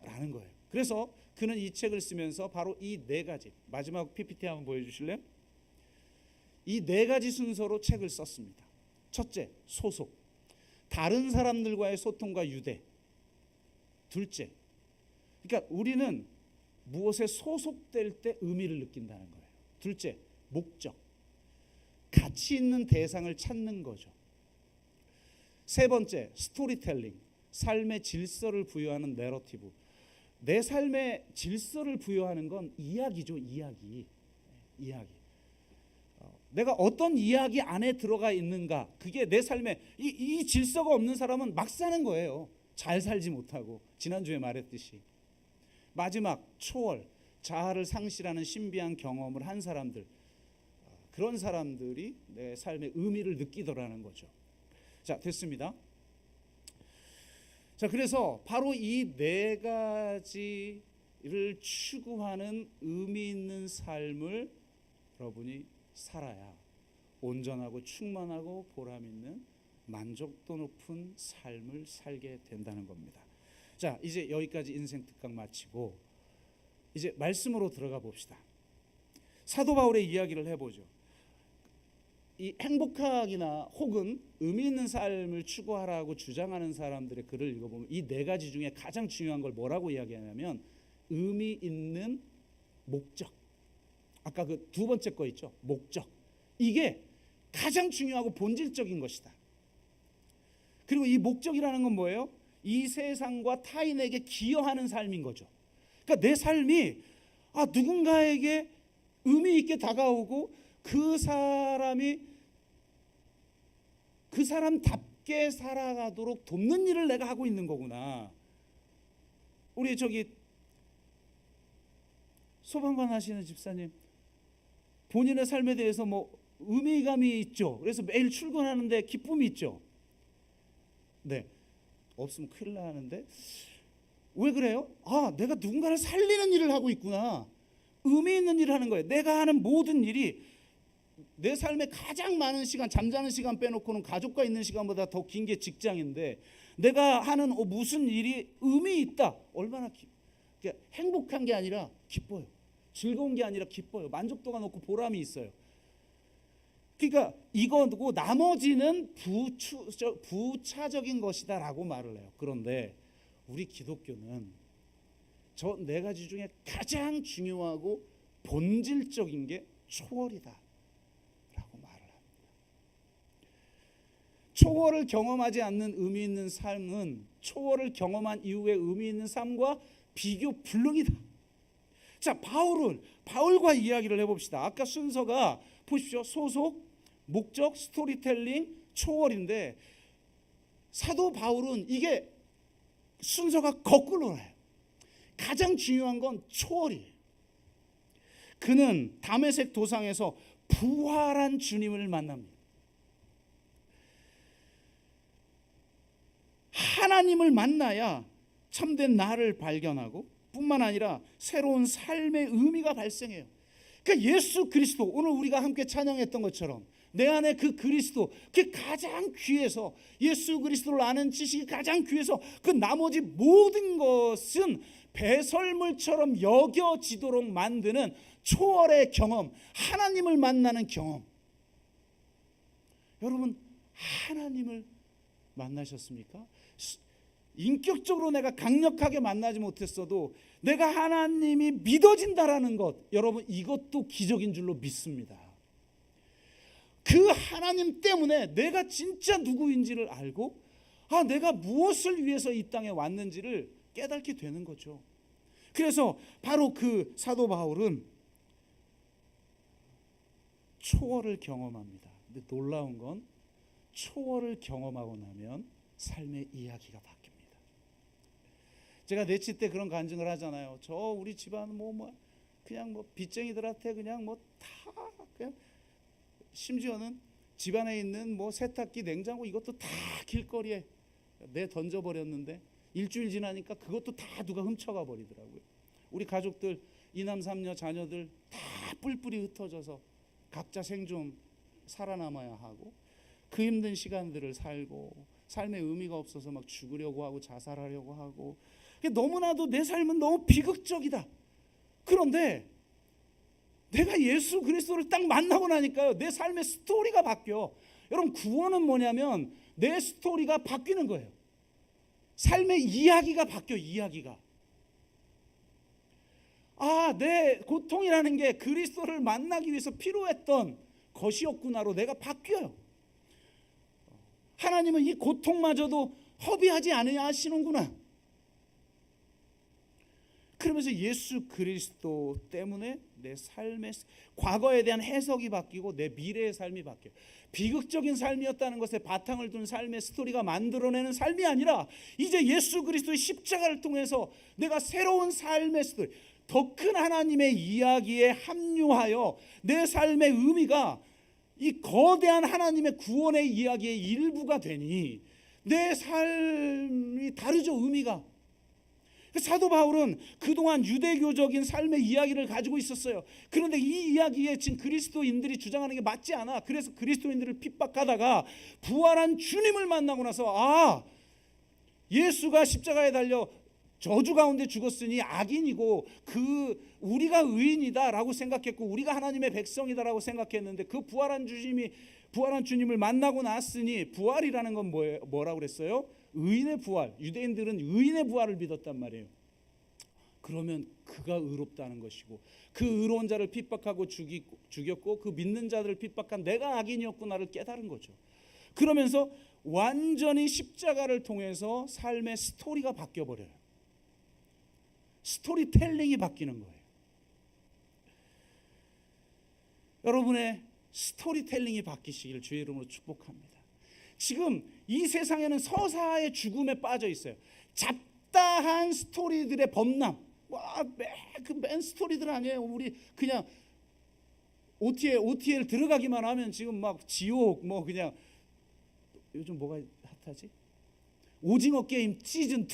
라는 거예요. 그래서 그는 이 책을 쓰면서 바로 이 네 가지, 마지막 PPT 한번 보여주실래요? 이 네 가지 순서로 책을 썼습니다. 첫째, 소속, 다른 사람들과의 소통과 유대. 둘째, 그러니까 우리는 무엇에 소속될 때 의미를 느낀다는 거예요. 둘째, 목적, 가치 있는 대상을 찾는 거죠. 세 번째, 스토리텔링, 삶의 질서를 부여하는 내러티브. 내 삶의 질서를 부여하는 건 이야기죠. 이야기. 내가 어떤 이야기 안에 들어가 있는가, 그게 내 삶에 이 질서가 없는 사람은 막 사는 거예요. 잘 살지 못하고. 지난주에 말했듯이. 마지막, 초월, 자아를 상실하는 신비한 경험을 한 사람들, 그런 사람들이 내 삶의 의미를 느끼더라는 거죠. 자, 됐습니다. 자, 그래서 바로 이 네 가지를 추구하는 의미 있는 삶을 여러분이 살아야 온전하고 충만하고 보람 있는 만족도 높은 삶을 살게 된다는 겁니다. 자, 이제 여기까지 인생 특강 마치고 이제 말씀으로 들어가 봅시다. 사도 바울의 이야기를 해보죠. 이 행복하기나 혹은 의미 있는 삶을 추구하라고 주장하는 사람들의 글을 읽어보면 이 네 가지 중에 가장 중요한 걸 뭐라고 이야기하냐면 의미 있는 목적. 아까 그 두 번째 거 있죠. 목적. 이게 가장 중요하고 본질적인 것이다. 그리고 이 목적이라는 건 뭐예요? 이 세상과 타인에게 기여하는 삶인 거죠. 그러니까 내 삶이 누군가에게 의미 있게 다가오고 그 사람답게 살아가도록 돕는 일을 내가 하고 있는 거구나. 우리 소방관 하시는 집사님, 본인의 삶에 대해서 의미감이 있죠. 그래서 매일 출근하는데 기쁨이 있죠. 네, 없으면 큰일 나는데 왜 그래요? 내가 누군가를 살리는 일을 하고 있구나. 의미 있는 일을 하는 거예요. 내가 하는 모든 일이 내 삶에 가장 많은 시간, 잠자는 시간 빼놓고는 가족과 있는 시간보다 더 긴 게 직장인데 내가 하는 무슨 일이 의미 있다. 얼마나 그러니까 행복한 게 아니라 기뻐요. 즐거운 게 아니라 기뻐요. 만족도가 높고 보람이 있어요. 그러니까 이거고 나머지는 부차적인 것이다라고 말을 해요. 그런데 우리 기독교는 저 네 가지 중에 가장 중요하고 본질적인 게 초월이다 라고 말을 합니다. 초월을 경험하지 않는 의미 있는 삶은 초월을 경험한 이후의 의미 있는 삶과 비교 불능이다. 자, 바울과 이야기를 해봅시다. 아까 순서가 보십시오. 소속, 목적, 스토리텔링, 초월인데 사도 바울은 이게 순서가 거꾸로예요. 가장 중요한 건 초월이에요. 그는 다메섹 도상에서 부활한 주님을 만납니다. 하나님을 만나야 참된 나를 발견하고 뿐만 아니라 새로운 삶의 의미가 발생해요. 그러니까 예수 그리스도, 오늘 우리가 함께 찬양했던 것처럼 내 안에 그 그리스도, 그 가장 귀해서, 예수 그리스도를 아는 지식이 가장 귀해서 그 나머지 모든 것은 배설물처럼 여겨지도록 만드는 초월의 경험, 하나님을 만나는 경험. 여러분, 하나님을 만나셨습니까? 인격적으로 내가 강력하게 만나지 못했어도 내가 하나님이 믿어진다라는 것, 여러분 이것도 기적인 줄로 믿습니다. 그 하나님 때문에 내가 진짜 누구인지를 알고 내가 무엇을 위해서 이 땅에 왔는지를 깨닫게 되는 거죠. 그래서 바로 그 사도 바울은 초월을 경험합니다. 근데 놀라운 건 초월을 경험하고 나면 삶의 이야기가 바뀝니다. 제가 내치 때 그런 간증을 하잖아요. 저 우리 집안 그냥 빚쟁이들한테 그냥 다 그냥, 심지어는 집안에 있는 세탁기, 냉장고 이것도 다 길거리에 내 던져버렸는데 일주일 지나니까 그것도 다 누가 훔쳐가 버리더라고요. 우리 가족들 2남 3녀 자녀들 다 뿔뿔이 흩어져서 각자 생존 살아남아야 하고 그 힘든 시간들을 살고 삶의 의미가 없어서 막 죽으려고 하고 자살하려고 하고, 너무나도 내 삶은 너무 비극적이다. 그런데 내가 예수 그리스도를 딱 만나고 나니까요, 내 삶의 스토리가 바뀌어. 여러분, 구원은 뭐냐면 내 스토리가 바뀌는 거예요. 삶의 이야기가 바뀌어. 이야기가 내 고통이라는 게 그리스도를 만나기 위해서 필요했던 것이었구나로 내가 바뀌어요. 하나님은 이 고통마저도 허비하지 않으시는구나. 그러면서 예수 그리스도 때문에 내 삶의 과거에 대한 해석이 바뀌고 내 미래의 삶이 바뀌어요. 비극적인 삶이었다는 것에 바탕을 둔 삶의 스토리가 만들어내는 삶이 아니라 이제 예수 그리스도의 십자가를 통해서 내가 새로운 삶의 스토리, 더 큰 하나님의 이야기에 합류하여 내 삶의 의미가 이 거대한 하나님의 구원의 이야기의 일부가 되니 내 삶이 다르죠. 의미가. 사도 바울은 그동안 유대교적인 삶의 이야기를 가지고 있었어요. 그런데 이 이야기에 지금 그리스도인들이 주장하는 게 맞지 않아. 그래서 그리스도인들을 핍박하다가 부활한 주님을 만나고 나서 예수가 십자가에 달려 저주 가운데 죽었으니 악인이고 우리가 의인이다라고 생각했고 우리가 하나님의 백성이다라고 생각했는데 그 부활한 주님을 만나고 났으니 부활이라는 건 뭐라고 그랬어요? 의인의 부활. 유대인들은 의인의 부활을 믿었단 말이에요. 그러면 그가 의롭다는 것이고 그 의로운 자를 핍박하고 죽였고 그 믿는 자들을 핍박한 내가 악인이었구나를 깨달은 거죠. 그러면서 완전히 십자가를 통해서 삶의 스토리가 바뀌어버려요. 스토리텔링이 바뀌는 거예요. 여러분의 스토리텔링이 바뀌시기를 주의 이름으로 축복합니다. 지금 이 세상에는 서사의 죽음에 빠져 있어요. 잡다한 스토리들의 범람. 맨 스토리들 아니에요. 우리 그냥 OTL 들어가기만 하면 지금 막 지옥 그냥 요즘 뭐가 핫하지? 오징어 게임 시즌 2.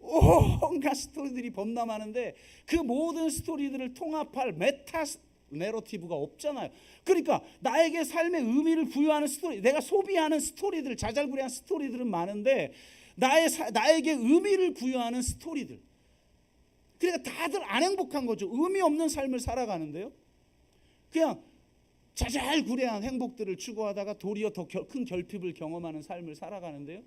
온갖 스토리들이 범람하는데 그 모든 스토리들을 통합할 메타 내러티브가 없잖아요. 그러니까 나에게 삶의 의미를 부여하는 스토리, 내가 소비하는 스토리들, 자잘구레한 스토리들은 많은데 나에게 의미를 부여하는 스토리들. 그러니까 다들 안 행복한 거죠. 의미 없는 삶을 살아가는데요. 그냥 자잘구레한 행복들을 추구하다가 도리어 더 큰 결핍을 경험하는 삶을 살아가는데요.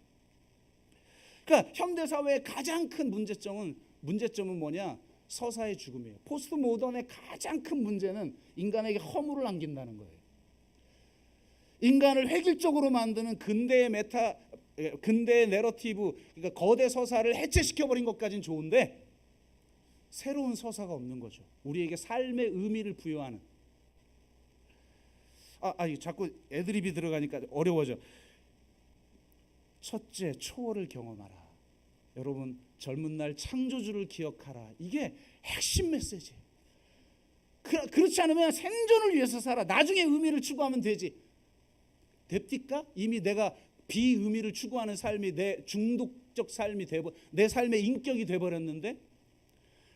그러니까 현대 사회의 가장 큰 문제점은 뭐냐? 서사의 죽음이에요. 포스트 모던의 가장 큰 문제는 인간에게 허물을 남긴다는 거예요. 인간을 획일적으로 만드는 근대의 내러티브, 그러니까 거대 서사를 해체시켜버린 것까지는 좋은데 새로운 서사가 없는 거죠. 우리에게 삶의 의미를 부여하는. 자꾸 애드립이 들어가니까 어려워져. 첫째, 초월을 경험하라. 여러분, 젊은 날 창조주를 기억하라. 이게 핵심 메시지예요. 그렇지 않으면 생존을 위해서 살아. 나중에 의미를 추구하면 되지. 됩니까? 이미 내가 비의미를 추구하는 삶이 내 중독적 삶이 되버, 내 삶의 인격이 돼버렸는데,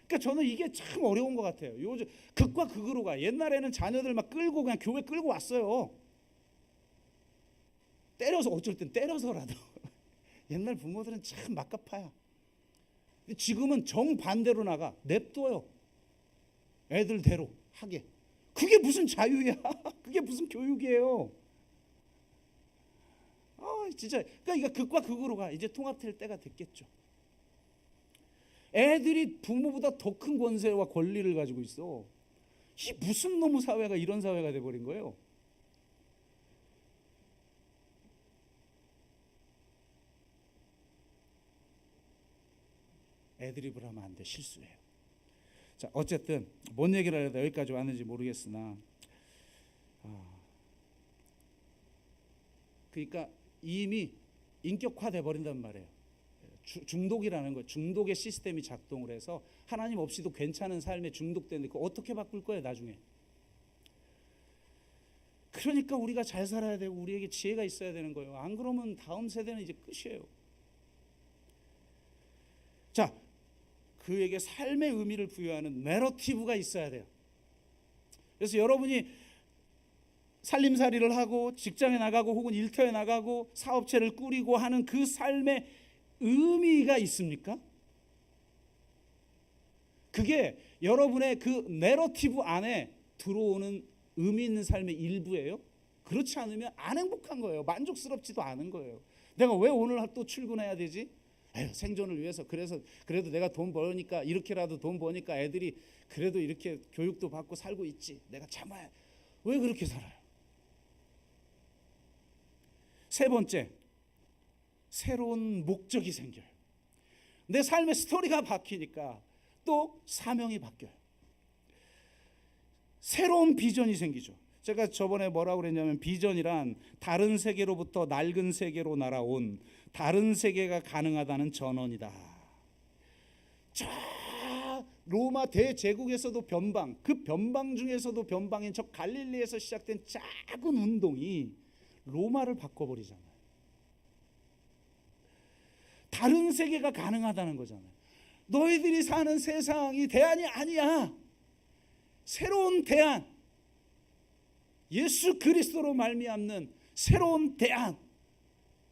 그러니까 저는 이게 참 어려운 것 같아요. 요즘 극과 극으로 가. 옛날에는 자녀들 막 끌고 그냥 교회 끌고 왔어요. 때려서, 어쩔 땐 때려서라도. 옛날 부모들은 참 막가파야. 지금은 정반대로 나가. 냅둬요. 애들대로 하게. 그게 무슨 자유야? 그게 무슨 교육이에요? 진짜. 그러니까 이거 극과 극으로 가. 이제 통합될 때가 됐겠죠. 애들이 부모보다 더 큰 권세와 권리를 가지고 있어. 이 무슨 놈의 사회가 이런 사회가 돼버린 거예요. 애드립을 하면 안 돼. 실수해요. 자, 어쨌든 뭔 얘기를 하려다 여기까지 왔는지 모르겠으나, 그러니까 이미 인격화돼 버린단 말이에요. 중독이라는 거, 중독의 시스템이 작동을 해서 하나님 없이도 괜찮은 삶에 중독되는데 그거 어떻게 바꿀 거예요 나중에? 그러니까 우리가 잘 살아야 되고 우리에게 지혜가 있어야 되는 거예요. 안 그러면 다음 세대는 이제 끝이에요. 자, 그에게 삶의 의미를 부여하는 내러티브가 있어야 돼요. 그래서 여러분이 살림살이를 하고 직장에 나가고 혹은 일터에 나가고 사업체를 꾸리고 하는 그 삶의 의미가 있습니까? 그게 여러분의 그 내러티브 안에 들어오는 의미 있는 삶의 일부예요? 그렇지 않으면 안 행복한 거예요. 만족스럽지도 않은 거예요. 내가 왜 오늘 또 출근해야 되지? 에휴, 생존을 위해서. 그래도 내가 돈 벌으니까, 이렇게라도 돈 버니까 애들이 그래도 이렇게 교육도 받고 살고 있지. 내가 참아야. 왜 그렇게 살아요? 세 번째, 새로운 목적이 생겨요. 내 삶의 스토리가 바뀌니까 또 사명이 바뀌어요. 새로운 비전이 생기죠. 제가 저번에 뭐라고 그랬냐면, 비전이란 다른 세계로부터 낡은 세계로 날아온 다른 세계가 가능하다는 전언이다. 저 로마 대제국에서도 변방, 그 변방 중에서도 변방인 저 갈릴리에서 시작된 작은 운동이 로마를 바꿔버리잖아요. 다른 세계가 가능하다는 거잖아요. 너희들이 사는 세상이 대안이 아니야. 새로운 대안, 예수 그리스도로 말미암는 새로운 대안,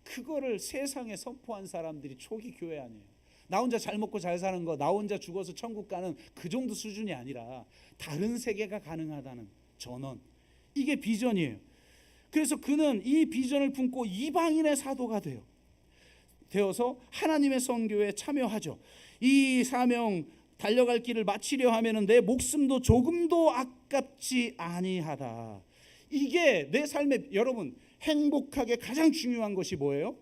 그거를 세상에 선포한 사람들이 초기 교회 아니에요. 나 혼자 잘 먹고 잘 사는 거, 나 혼자 죽어서 천국 가는 그 정도 수준이 아니라 다른 세계가 가능하다는 전언, 이게 비전이에요. 그래서 그는 이 비전을 품고 이방인의 사도가 되어서 하나님의 선교에 참여하죠. 이 사명, 달려갈 길을 마치려 하면은 내 목숨도 조금도 아깝지 아니하다. 이게 내 삶에, 여러분, 행복하게 가장 중요한 것이 뭐예요?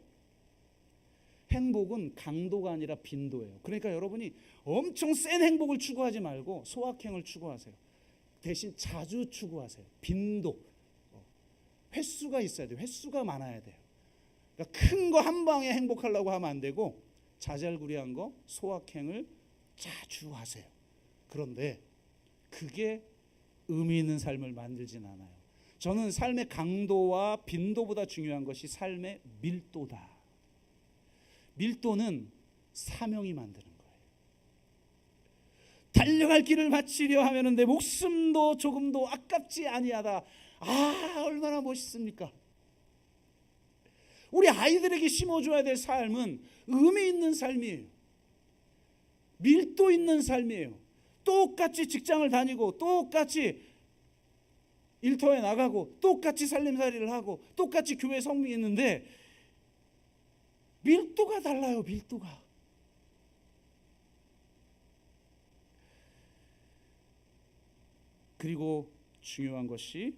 행복은 강도가 아니라 빈도예요. 그러니까 여러분이 엄청 센 행복을 추구하지 말고 소확행을 추구하세요. 대신 자주 추구하세요. 빈도, 횟수가 있어야 돼요. 횟수가 많아야 돼요. 그러니까 큰 거 한 방에 행복하려고 하면 안 되고 자잘구리한 거, 소확행을 자주 하세요. 그런데 그게 의미 있는 삶을 만들진 않아요. 저는 삶의 강도와 빈도보다 중요한 것이 삶의 밀도다. 밀도는 사명이 만드는 거예요. 달려갈 길을 마치려 하면 내 목숨도 조금도 아깝지 아니하다. 얼마나 멋있습니까? 우리 아이들에게 심어줘야 될 삶은 의미 있는 삶이에요. 밀도 있는 삶이에요. 똑같이 직장을 다니고 똑같이 일터에 나가고 똑같이 살림살이를 하고 똑같이 교회 성명이 있는데 밀도가 달라요. 밀도가. 그리고 중요한 것이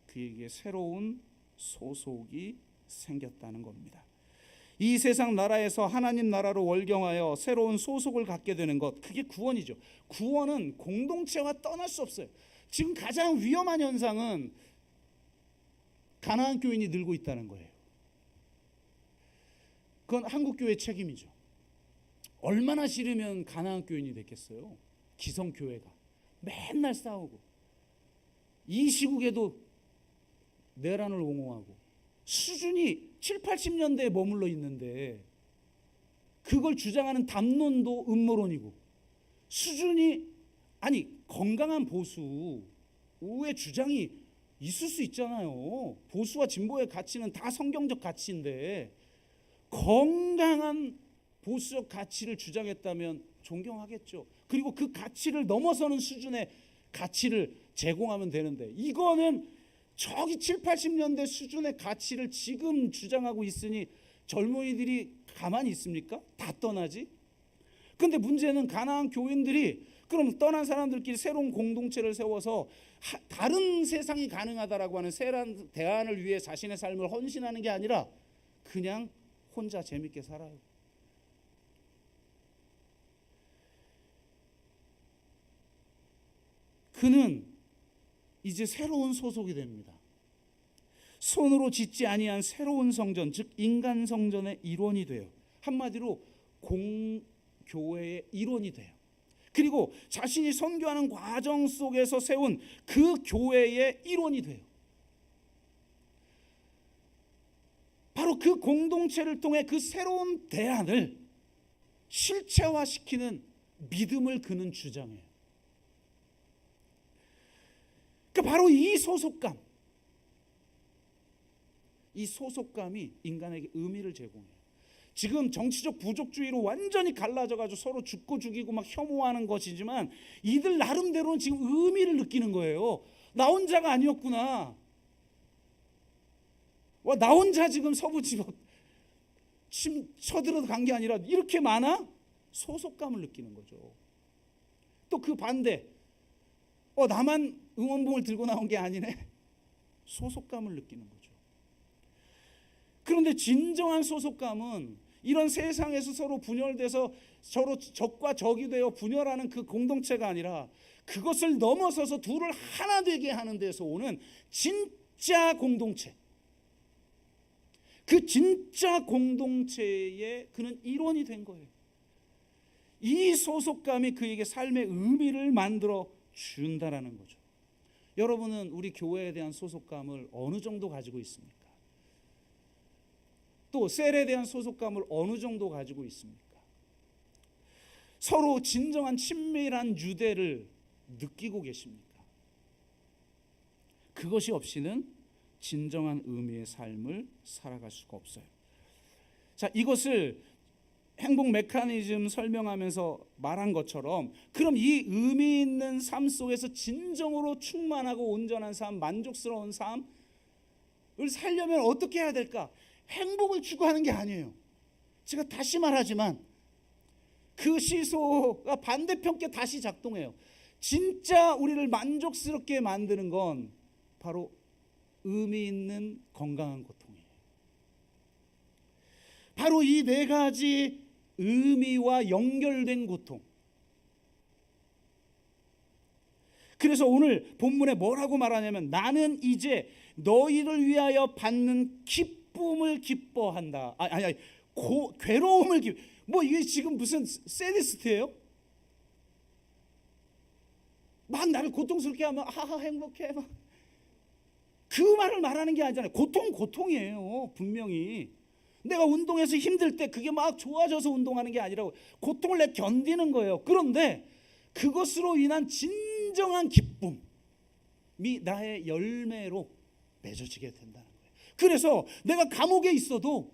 그에게 새로운 소속이 생겼다는 겁니다. 이 세상 나라에서 하나님 나라로 월경하여 새로운 소속을 갖게 되는 것, 그게 구원이죠. 구원은 공동체와 떠날 수 없어요. 지금 가장 위험한 현상은 가나안 교인이 늘고 있다는 거예요. 그건 한국 교회의 책임이죠. 얼마나 싫으면 가나안 교인이 됐겠어요. 기성 교회가 맨날 싸우고 이 시국에도 내란을 옹호하고 수준이 7, 80년대에 머물러 있는데 그걸 주장하는 담론도 음모론이고 수준이 건강한 보수의 주장이 있을 수 있잖아요. 보수와 진보의 가치는 다 성경적 가치인데 건강한 보수적 가치를 주장했다면 존경하겠죠. 그리고 그 가치를 넘어서는 수준의 가치를 제공하면 되는데 이거는 저기 7, 80년대 수준의 가치를 지금 주장하고 있으니 젊은이들이 가만히 있습니까? 다 떠나지? 근데 문제는 가나안 교인들이 그럼 떠난 사람들끼리 새로운 공동체를 세워서 다른 세상이 가능하다라고 하는 새로운 대안을 위해 자신의 삶을 헌신하는 게 아니라 그냥 혼자 재밌게 살아요. 그는 이제 새로운 소속이 됩니다. 손으로 짓지 아니한 새로운 성전, 즉 인간 성전의 일원이 돼요. 한마디로 공교회의 일원이 돼요. 그리고 자신이 선교하는 과정 속에서 세운 그 교회의 일원이 돼요. 바로 그 공동체를 통해 그 새로운 대안을 실체화시키는 믿음을 그는 주장해요. 바로 이 소속감이 인간에게 의미를 제공해요. 지금 정치적 부족주의로 완전히 갈라져가지고 서로 죽고 죽이고 막 혐오하는 것이지만 이들 나름대로는 지금 의미를 느끼는 거예요. 나 혼자가 아니었구나. 나 혼자 지금 서부 지역 쳐들어간 게 아니라 이렇게 많아? 소속감을 느끼는 거죠. 또 그 반대, 나만 응원봉을 들고 나온 게 아니네. 소속감을 느끼는 거죠. 그런데 진정한 소속감은 이런 세상에서 서로 분열돼서 서로 적과 적이 되어 분열하는 그 공동체가 아니라 그것을 넘어서서 둘을 하나 되게 하는 데서 오는 진짜 공동체. 그 진짜 공동체에 그는 일원이 된 거예요. 이 소속감이 그에게 삶의 의미를 만들어 준다라는 거죠. 여러분은 우리 교회에 대한 소속감을 어느 정도 가지고 있습니까? 또 셀에 대한 소속감을 어느 정도 가지고 있습니까? 서로 진정한 친밀한 유대를 느끼고 계십니까? 그것이 없이는 진정한 의미의 삶을 살아갈 수가 없어요. 자, 이것을 행복 메커니즘 설명하면서 말한 것처럼 그럼 이 의미 있는 삶 속에서 진정으로 충만하고 온전한 삶, 만족스러운 삶을 살려면 어떻게 해야 될까? 행복을 추구하는 게 아니에요. 제가 다시 말하지만 그 시소가 반대편께 다시 작동해요. 진짜 우리를 만족스럽게 만드는 건 바로 의미 있는 건강한 고통이에요. 바로 이 네 가지 의미와 연결된 고통. 그래서 오늘 본문에 뭐라고 말하냐면 나는 이제 너희를 위하여 받는 기쁨을 기뻐한다. 괴로움을 뭐 이게 지금 무슨 세디스트예요? 막 나를 고통스럽게 하면 하하 행복해 막. 그 말을 말하는 게 아니잖아요. 고통이에요. 분명히 내가 운동해서 힘들 때 그게 막 좋아져서 운동하는 게 아니라 고통을 내가 견디는 거예요. 그런데 그것으로 인한 진정한 기쁨이 나의 열매로 맺어지게 된다는 거예요. 그래서 내가 감옥에 있어도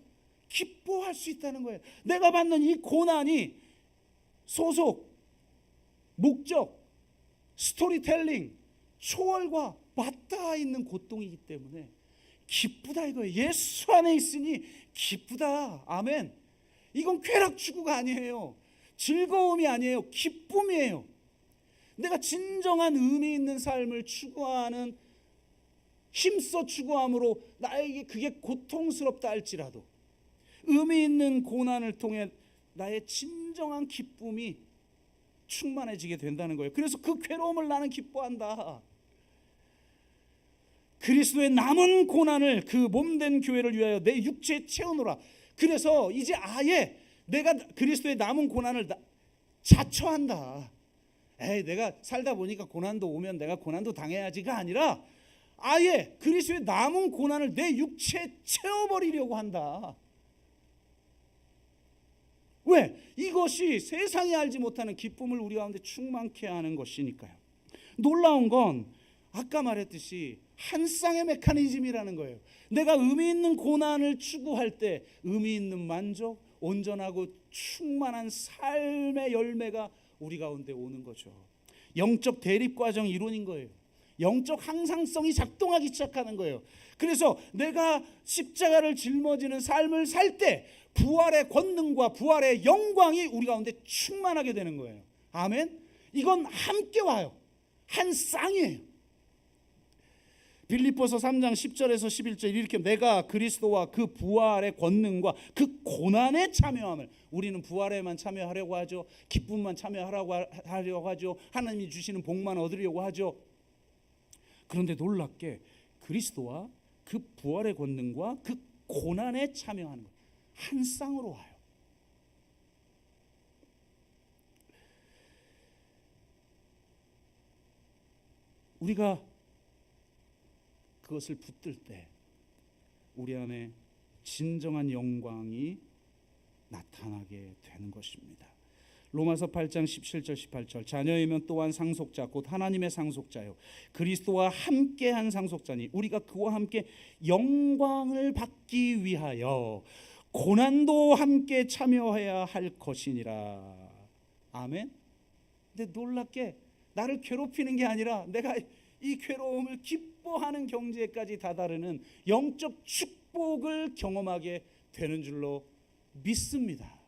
기뻐할 수 있다는 거예요. 내가 받는 이 고난이 소속, 목적, 스토리텔링, 초월과 맞닿아 있는 고통이기 때문에 기쁘다 이거예요. 예수 안에 있으니 기쁘다. 아멘. 이건 쾌락 추구가 아니에요. 즐거움이 아니에요. 기쁨이에요. 내가 진정한 의미 있는 삶을 추구하는 힘써 추구함으로 나에게 그게 고통스럽다 할지라도 의미 있는 고난을 통해 나의 진정한 기쁨이 충만해지게 된다는 거예요. 그래서 그 괴로움을 나는 기뻐한다. 그리스도의 남은 고난을 그 몸된 교회를 위하여 내 육체에 채우노라. 그래서 이제 아예 내가 그리스도의 남은 고난을 자처한다. 내가 살다 보니까 고난도 오면 내가 고난도 당해야지가 아니라 아예 그리스도의 남은 고난을 내 육체에 채워버리려고 한다. 왜? 이것이 세상이 알지 못하는 기쁨을 우리 가운데 충만케 하는 것이니까요. 놀라운 건 아까 말했듯이 한 쌍의 메커니즘이라는 거예요. 내가 의미 있는 고난을 추구할 때 의미 있는 만족, 온전하고 충만한 삶의 열매가 우리 가운데 오는 거죠. 영적 대립과정 이론인 거예요. 영적 항상성이 작동하기 시작하는 거예요. 그래서 내가 십자가를 짊어지는 삶을 살 때 부활의 권능과 부활의 영광이 우리 가운데 충만하게 되는 거예요. 아멘. 이건 함께 와요. 한 쌍이에요. 빌립보서 3장 10절에서 11절 이렇게 내가 그리스도와 그 부활의 권능과 그 고난에 참여함을, 우리는 부활에만 참여하려고 하죠. 기쁨만 참여하려고 하죠. 하나님이 주시는 복만 얻으려고 하죠. 그런데 놀랍게 그리스도와 그 부활의 권능과 그 고난에 참여하는 거예요. 한 쌍으로 와요. 우리가 그것을 붙들 때 우리 안에 진정한 영광이 나타나게 되는 것입니다. 로마서 8장 17절 18절 자녀이면 또한 상속자 곧 하나님의 상속자요 그리스도와 함께한 상속자니 우리가 그와 함께 영광을 받기 위하여 고난도 함께 참여해야 할 것이니라. 아멘. 근데 놀랍게 나를 괴롭히는 게 아니라 내가 이 괴로움을 기뻐하는 경지에까지 다다르는 영적 축복을 경험하게 되는 줄로 믿습니다.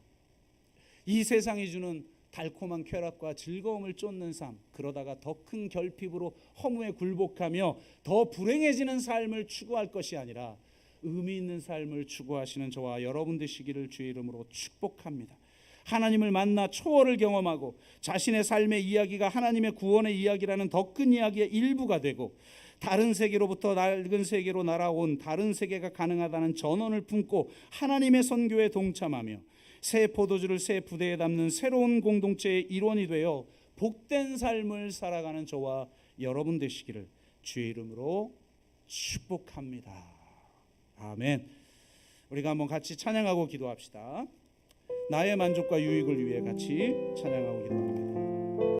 이 세상이 주는 달콤한 쾌락과 즐거움을 쫓는 삶, 그러다가 더 큰 결핍으로 허무에 굴복하며 더 불행해지는 삶을 추구할 것이 아니라 의미 있는 삶을 추구하시는 저와 여러분 되시기를 주의 이름으로 축복합니다. 하나님을 만나 초월을 경험하고 자신의 삶의 이야기가 하나님의 구원의 이야기라는 더 큰 이야기의 일부가 되고 다른 세계로부터 낡은 세계로 날아온 다른 세계가 가능하다는 전언을 품고 하나님의 선교에 동참하며 새 포도주를 새 부대에 담는 새로운 공동체의 일원이 되어 복된 삶을 살아가는 저와 여러분 되시기를 주의 이름으로 축복합니다. 아멘. 우리가 한번 같이 찬양하고 기도합시다. 나의 만족과 유익을 위해 같이 찬양하고 기도합니다.